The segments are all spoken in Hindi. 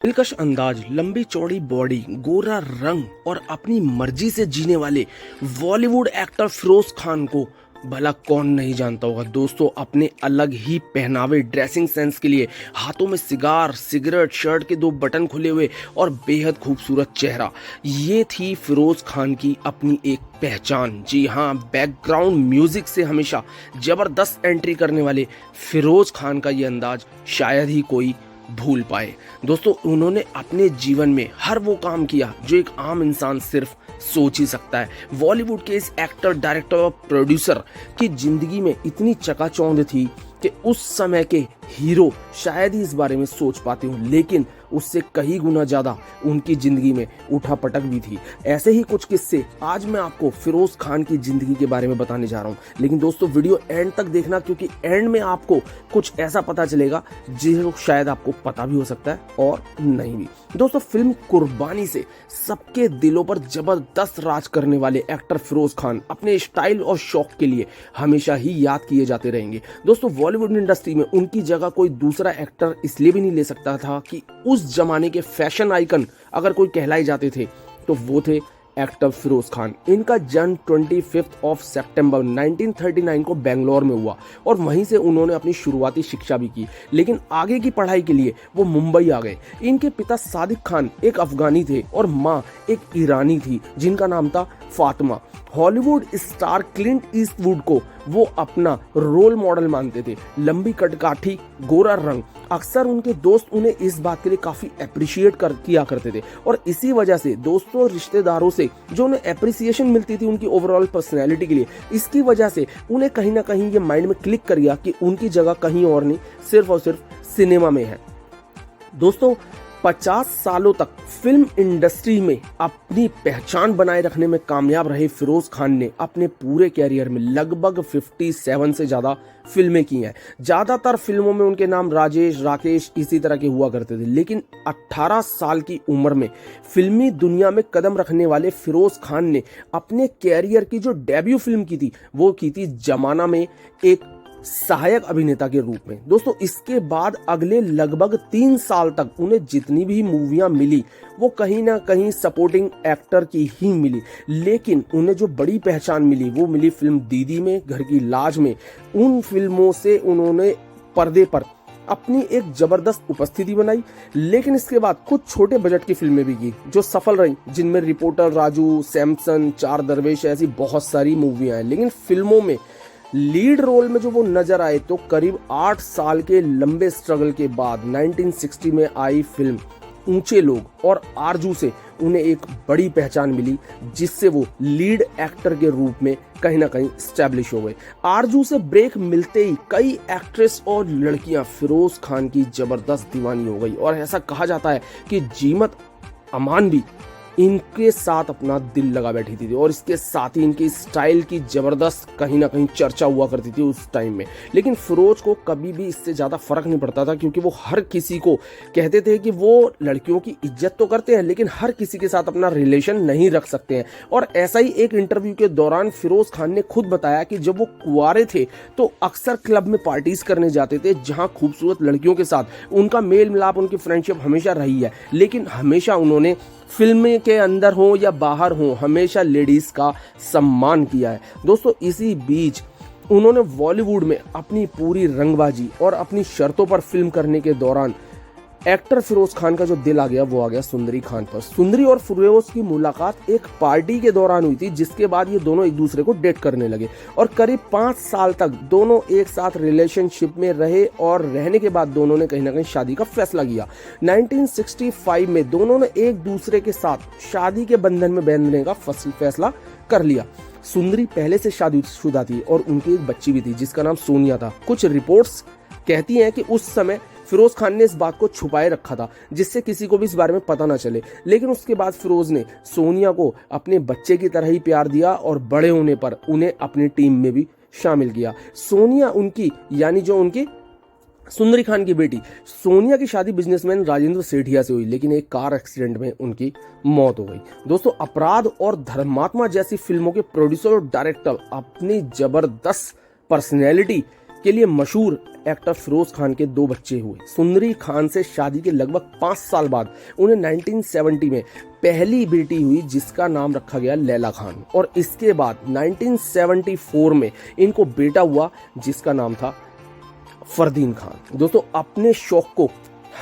दिलकश अंदाज, लंबी चौड़ी बॉडी, गोरा रंग और अपनी मर्जी से जीने वाले बॉलीवुड एक्टर फिरोज खान को भला कौन नहीं जानता होगा। दोस्तों, अपने अलग ही पहनावे, ड्रेसिंग सेंस के लिए, हाथों में सिगार, सिगरेट, शर्ट के 2 बटन खुले हुए और बेहद खूबसूरत चेहरा, ये थी फिरोज खान की अपनी एक पहचान। जी हाँ, बैकग्राउंड म्यूजिक से हमेशा जबरदस्त एंट्री करने वाले फिरोज खान का ये अंदाज शायद ही कोई भूल पाए। दोस्तों, उन्होंने अपने जीवन में हर वो काम किया जो एक आम इंसान सिर्फ सोच ही सकता है। बॉलीवुड के इस एक्टर, डायरेक्टर और प्रोड्यूसर की जिंदगी में इतनी चकाचौंध थी कि उस समय के हीरो शायद ही इस बारे में सोच पाते हो, लेकिन उससे कई गुना ज्यादा उनकी जिंदगी में उठापटक भी थी। ऐसे ही कुछ किस्से आज मैं आपको फिरोज खान की जिंदगी के बारे में बताने जा रहा हूं, लेकिन दोस्तों वीडियो एंड तक देखना, क्योंकि एंड में आपको कुछ ऐसा पता चलेगा जो शायद आपको पता भी हो सकता है और नहीं भी। दोस्तों, फिल्म कुर्बानी से सबके दिलों पर जबरदस्त राज करने वाले एक्टर फिरोज खान अपने स्टाइल और शौक के लिए हमेशा ही याद किए जाते रहेंगे। दोस्तों, बॉलीवुड इंडस्ट्री में उनकी जगह कोई दूसरा एक्टर इसलिए भी नहीं ले सकता था कि उस जमाने के फैशन आइकन अगर कोई कहलाए जाते थे तो वो थे एक्टर फिरोज खान। इनका जन्म 25 सितंबर 1939 को बेंगलोर में हुआ और वहीं से उन्होंने अपनी शुरुआती शिक्षा भी की, लेकिन आगे की पढ़ाई के लिए वो मुंबई आ गए। इनके पिता सादिक खान एक अफगानी थे और माँ एक ईरानी थी जिनका नाम था Fatima. Hollywood star Clint Eastwood को वो अपना रोल मॉडल मानते थे। लंबी कटकाठी, गोरा रंग, अक्सर उनके दोस्त उन्हें इस बात के लिए काफी अप्रिशिएट किया करते थे और इसी वजह से दोस्तों, रिश्तेदारों से जो उन्हें अप्रिसिएशन मिलती थी उनकी ओवरऑल पर्सनैलिटी के लिए, इसकी वजह से उन्हें कहीं ना कहीं ये माइंड में क्लिक कर गया कि उनकी जगह कहीं और नहीं, सिर्फ और सिर्फ सिनेमा में है। दोस्तों, 50 सालों तक फिल्म इंडस्ट्री में अपनी पहचान बनाए रखने में कामयाब रहे फिरोज खान ने अपने पूरे कैरियर में लगभग 57 से ज्यादा फिल्में की हैं। ज्यादातर फिल्मों में उनके नाम राजेश, राकेश इसी तरह के हुआ करते थे, लेकिन 18 साल की उम्र में फिल्मी दुनिया में कदम रखने वाले फिरोज खान ने अपने कैरियर की जो डेब्यू फिल्म की थी वो की थी जमाना में एक सहायक अभिनेता के रूप में। दोस्तों, इसके बाद अगले लगभग 3 साल तक उन्हें जितनी भी मूवियां मिली वो कहीं ना कहीं सपोर्टिंग एक्टर की ही मिली, लेकिन उन्हें जो बड़ी पहचान मिली वो मिली फिल्म दीदी में, घर की लाज में। उन फिल्मों से उन्होंने पर्दे पर अपनी एक जबरदस्त उपस्थिति बनाई, लेकिन इसके बाद कुछ छोटे बजट की फिल्में भी की जो सफल रही, जिनमें रिपोर्टर राजू, सैमसन, चार दरवेश ऐसी बहुत सारी मूवियां हैं। लेकिन फिल्मों में लीड रोल में जो वो नजर आए तो करीब 8 साल के लंबे स्ट्रगल के बाद 1960 में आई फिल्म ऊंचे लोग और आरजू से उन्हें एक बड़ी पहचान मिली, जिससे वो लीड एक्टर के रूप में कहीं ना कहीं स्टैब्लिश हो गए। आरजू से ब्रेक मिलते ही कई एक्ट्रेस और लड़कियां फिरोज खान की जबरदस्त दीवानी हो गई और ऐसा कहा जाता है कि जीमत अमान भी इनके साथ अपना दिल लगा बैठी थी और इसके साथ ही इनकी स्टाइल की जबरदस्त कहीं ना कहीं चर्चा हुआ करती थी उस टाइम में। लेकिन फिरोज को कभी भी इससे ज़्यादा फर्क नहीं पड़ता था, क्योंकि वो हर किसी को कहते थे कि वो लड़कियों की इज्जत तो करते हैं लेकिन हर किसी के साथ अपना रिलेशन नहीं रख सकते हैं। और ऐसा ही एक इंटरव्यू के दौरान फिरोज खान ने खुद बताया कि जब वो कुंवारे थे तो अक्सर क्लब में पार्टीज करने जाते थे जहाँ खूबसूरत लड़कियों के साथ उनका मेल मिलाप, उनकी फ्रेंडशिप हमेशा रही है, लेकिन हमेशा उन्होंने फिल्म के अंदर हो या बाहर हो हमेशा लेडीज का सम्मान किया है। दोस्तों, इसी बीच उन्होंने बॉलीवुड में अपनी पूरी रंगबाजी और अपनी शर्तों पर फिल्म करने के दौरान एक्टर फिरोज खान का जो दिल आ गया वो आ गया सुंदरी खान पर। सुंदरी और फिरोज की मुलाकात एक पार्टी के दौरान हुई थी, जिसके बाद ये दोनों एक दूसरे को डेट करने लगे और करीब 5 साल तक दोनों एक साथ रिलेशनशिप में रहे और रहने के बाद दोनों ने कहीं ना कहीं शादी का फैसला किया। 1965 में दोनों ने एक दूसरे के साथ शादी के बंधन में बंधने का फैसला कर लिया। सुंदरी पहले से शादीशुदा थी और उनकी एक बच्ची भी थी जिसका नाम सोनिया था। कुछ रिपोर्ट्स कहती हैं कि उस समय फिरोज खान ने इस बात को छुपाए रखा था जिससे किसी को भी इस बारे में पता ना चले, लेकिन उसके बाद फिरोज ने सोनिया को अपने बच्चे की तरह ही प्यार दिया और बड़े होने पर उन्हें अपनी टीम में भी शामिल किया। सोनिया उनकी यानी जो उनकी सुंदरी खान की बेटी सोनिया की शादी बिजनेसमैन राजेंद्र सेठिया से हुई, लेकिन एक कार एक्सीडेंट में उनकी मौत हो गई। दोस्तों, अपराध और धर्मात्मा जैसी फिल्मों के प्रोड्यूसर और डायरेक्टर अपनी जबरदस्त पर्सनैलिटी के लिए मशहूर एक्टर फिरोज खान के 2 बच्चे हुए। सुंदरी खान से शादी के लगभग 5 साल बाद उन्हें 1970 में पहली बेटी हुई जिसका नाम रखा गया लैला खान, और इसके बाद 1974 में इनको बेटा हुआ जिसका नाम था फरदीन खान। दोस्तों, अपने शौक को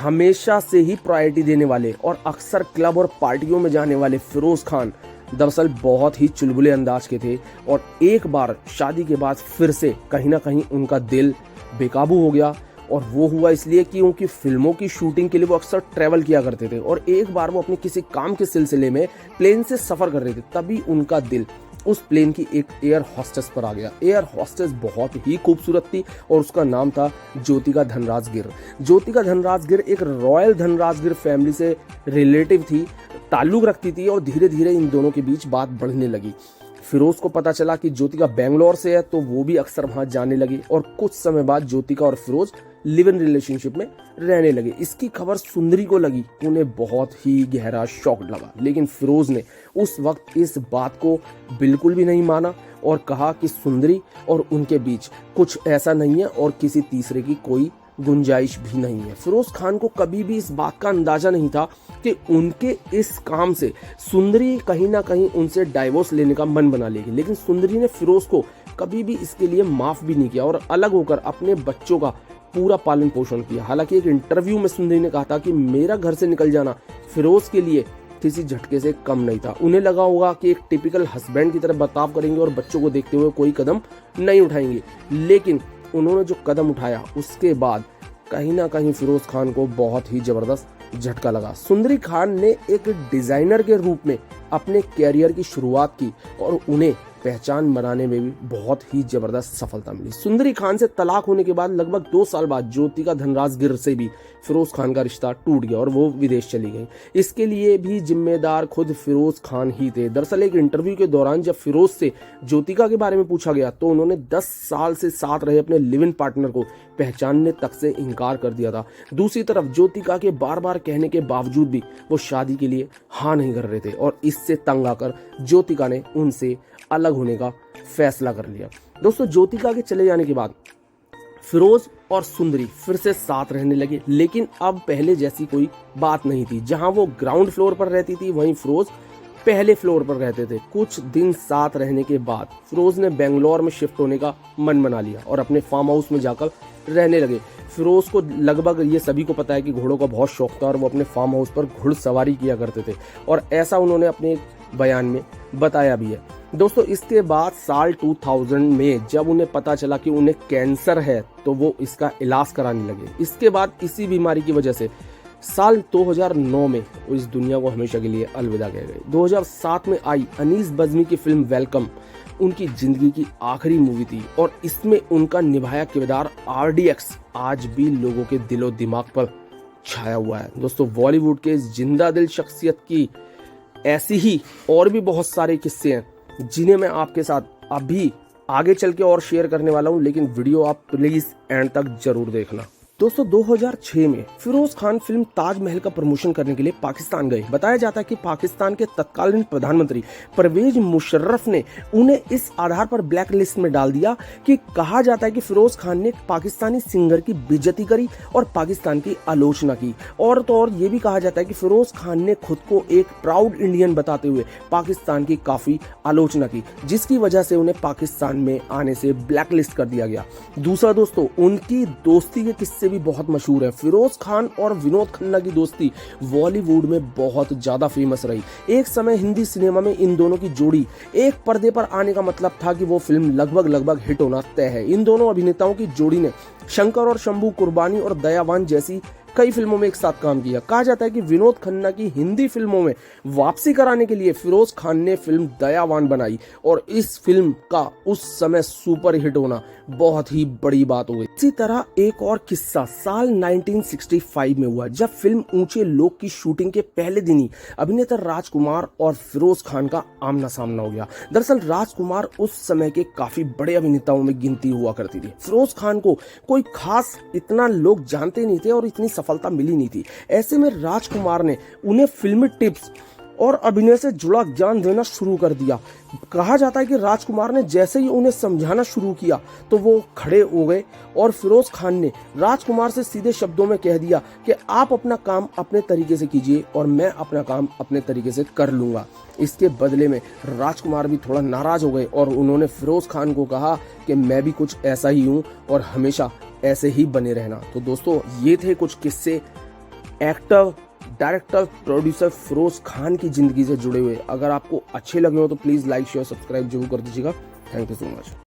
हमेशा से ही प्रायोरिटी देने वाले और अक्सर क्लब और पार्टियों में जाने वाले फिरोज खान दरअसल बहुत ही चुलबुले अंदाज के थे, और एक बार शादी के बाद फिर से कहीं ना कहीं उनका दिल बेकाबू हो गया। और वो हुआ इसलिए कि उनकी फिल्मों की शूटिंग के लिए वो अक्सर ट्रैवल किया करते थे, और एक बार वो अपने किसी काम के सिलसिले में प्लेन से सफर कर रहे थे, तभी उनका दिल उस प्लेन की एक एयर हॉस्टेस पर आ गया। एयर हॉस्टेस बहुत ही खूबसूरत थी और उसका नाम था ज्योतिका धनराज गिर। ज्योतिका धनराज गिर एक रॉयल धनराज गिर फैमिली से रिलेटिव थी, ताल्लुक रखती थी, और धीरे धीरे इन दोनों के बीच बात बढ़ने लगी। फिरोज को पता चला कि ज्योतिका बेंगलोर से है, तो वो भी अक्सर वहां जाने लगी, और कुछ समय बाद ज्योतिका और फिरोज लिव इन रिलेशनशिप में रहने लगे। इसकी खबर सुंदरी को लगी, उन्हें बहुत ही गहरा शॉक लगा, लेकिन फिरोज ने उस वक्त इस बात को बिल्कुल भी नहीं माना और कहा कि सुंदरी और उनके बीच कुछ ऐसा नहीं है और किसी तीसरे की कोई गुंजाइश भी नहीं है। फिरोज खान को कभी भी इस बात का अंदाजा नहीं था कि उनके इस काम से सुंदरी कहीं ना कहीं उनसे डाइवोर्स लेने का मन बना लेगी, लेकिन सुंदरी ने फिरोज को कभी भी इसके लिए माफ भी नहीं किया और अलग होकर अपने बच्चों का पूरा पालन पोषण किया। हालांकि एक इंटरव्यू में सुंदरी ने कहा था कि मेरा घर से निकल जाना फिरोज के लिए किसी झटके से कम नहीं था। उन्हें लगा होगा कि एक टिपिकल हस्बैंड की तरह बर्ताव करेंगे और बच्चों को देखते हुए कोई कदम नहीं उठाएंगे, लेकिन उन्होंने जो कदम उठाया उसके बाद कहीं ना कहीं फिरोज खान को बहुत ही जबरदस्त झटका लगा। सुंदरी खान ने एक डिजाइनर के रूप में अपने कैरियर की शुरुआत की और उन्हें पहचान बनाने में भी बहुत ही जबरदस्त सफलता मिली। सुंदरी खान से तलाक होने के बाद लगभग 2 साल बाद ज्योतिका धनराज गिर से भी फिरोज खान का रिश्ता टूट गया और वो विदेश चली गई। इसके लिए भी जिम्मेदार खुद फिरोज खान ही थे। दरअसल एक इंटरव्यू के दौरान जब फिरोज से ज्योतिका के बारे में पूछा गया तो उन्होंने 10 साल से साथ रहे अपने लिव इन पार्टनर को पहचानने तक से इनकार कर दिया था। दूसरी तरफ ज्योतिका के बार बार कहने के बावजूद भी वो शादी के लिए हाँ नहीं कर रहे थे और इससे तंग आकर ज्योतिका ने उनसे अलग होने का फैसला कर लिया। दोस्तों, ज्योतिका के चले जाने के बाद फिरोज और सुंदरी फिर से साथ रहने लगे, लेकिन अब पहले जैसी कोई बात नहीं थी। जहां वो ग्राउंड फ्लोर पर रहती थी वहीं फिरोज पहले फ्लोर पर रहते थे। कुछ दिन साथ रहने के बाद फिरोज ने बेंगलोर में शिफ्ट होने का मन बना लिया और अपने फार्म हाउस में जाकर रहने लगे। फिरोज को लगभग ये सभी को पता है कि घोड़ों का बहुत शौक था और वो अपने फार्म हाउस पर घुड़सवारी किया करते थे और ऐसा उन्होंने अपने बयान में बताया भी है। दोस्तों, इसके बाद साल 2000 में जब उन्हें पता चला कि उन्हें कैंसर है तो वो इसका इलाज कराने लगे। इसके बाद इसी बीमारी की वजह से साल 2009 में वो इस दुनिया को हमेशा के लिए अलविदा कह गए। 2007 में आई अनीस बज्मी की फिल्म वेलकम उनकी जिंदगी की आखिरी मूवी थी और इसमें उनका निभाया किरदार RDX आज भी लोगों के दिलो दिमाग पर छाया हुआ है। दोस्तों, बॉलीवुड के इस जिंदा दिल शख्सियत की ऐसी ही और भी बहुत सारे किस्से हैं जिन्हें मैं आपके साथ अभी आगे चल के और शेयर करने वाला हूं, लेकिन वीडियो आप प्लीज एंड तक जरूर देखना। दोस्तों, 2006 में फिरोज खान फिल्म ताजमहल का प्रमोशन करने के लिए पाकिस्तान गए। बताया जाता है कि पाकिस्तान के तत्कालीन प्रधानमंत्री परवेज मुशर्रफ ने उन्हें इस आधार पर ब्लैक लिस्ट में डाल दिया कि कहा जाता है कि फिरोज खान ने पाकिस्तानी सिंगर की बेइज्जती करी और पाकिस्तान की आलोचना की। और तो और ये भी कहा जाता है कि फिरोज खान ने खुद को एक प्राउड इंडियन बताते हुए पाकिस्तान की काफी आलोचना की, जिसकी वजह से उन्हें पाकिस्तान में आने से ब्लैक लिस्ट कर दिया गया। दूसरा दोस्तों, उनकी दोस्ती के किस्से भी बहुत मशहूर है। फिरोज खान और विनोद खन्ना की दोस्ती बॉलीवुड में बहुत ज्यादा फेमस रही। एक समय हिंदी सिनेमा में इन दोनों की जोड़ी एक पर्दे पर आने का मतलब था कि वो फिल्म लगभग हिट होना तय है। इन दोनों अभिनेताओं की जोड़ी ने शंकर और शंभू, कुर्बानी और दयावान जैसी कई फिल्मों में एक साथ काम किया। कहा जाता है कि विनोद खन्ना की हिंदी फिल्मों में वापसी कराने के लिए फिरोज खान ने फिल्म दयावान बनाई और इस फिल्म का उस समय सुपर हिट होना बहुत ही बड़ी बात हो गई। इसी तरह एक और किस्सा साल 1965 में हुआ जब फिल्म ऊंचे लोग की शूटिंग के पहले दिन ही अभिनेता राजकुमार और फिरोज खान का आमना सामना हो गया। दरअसल राजकुमार उस समय के काफी बड़े अभिनेताओं में गिनती हुआ करती थी। फिरोज खान को कोई खास इतना लोग जानते नहीं थे और इतनी सफलता मिली नहीं थी। ऐसे में राजकुमार ने उन्हें फिल्मी टिप्स और अभिनय से जुड़ा ज्ञान देना शुरू कर दिया। कहा जाता है कि राजकुमार ने जैसे ही उन्हें समझाना शुरू किया तो वो खड़े हो गए और फिरोज खान ने राजकुमार से सीधे शब्दों में कह दिया कि आप अपना काम अपने तरीके से कीजिए और मैं अपना काम अपने तरीके से कर लूंगा। इसके बदले में राजकुमार भी थोड़ा नाराज हो गए और उन्होंने फिरोज खान को कहा कि मैं भी कुछ ऐसा ही हूं और हमेशा ऐसे ही बने रहना। तो दोस्तों, ये थे कुछ किस्से actor, director, producer Feroz Khan की जिंदगी से जुड़े हुए। अगर आपको अच्छे लगे हो तो प्लीज लाइक, शेयर, सब्सक्राइब जरूर कर दीजिएगा। Thank you so much.